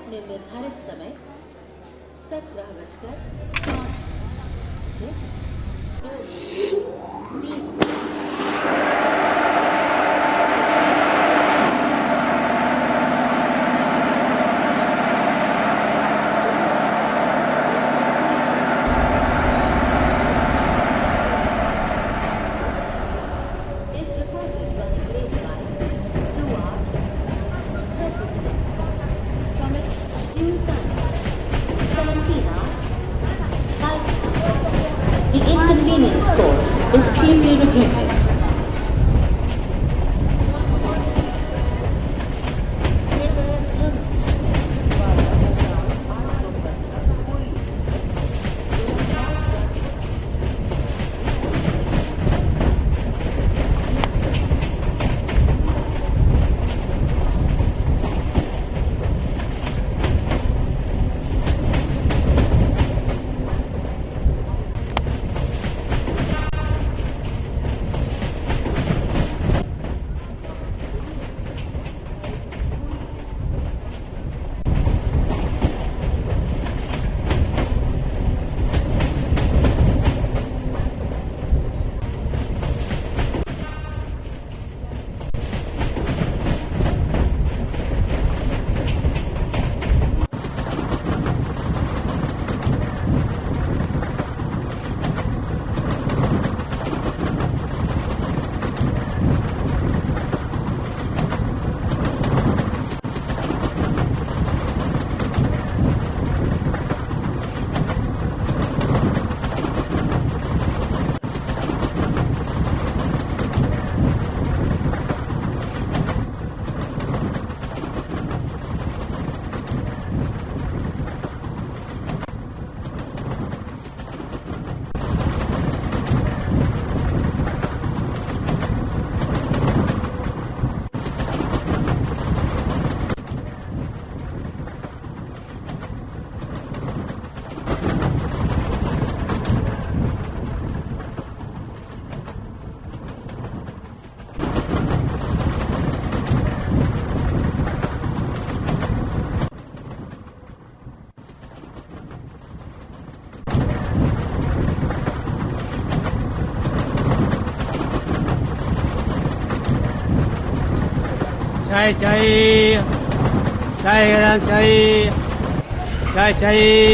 अपने निर्धारित समय 17:05 से 2:30 is reported running late by 2 hours 30 minutes from its scheduled time 17 hours 5 minutes. The inconvenience caused is deeply regretted. Chai chai, chai ram chai, chai chai.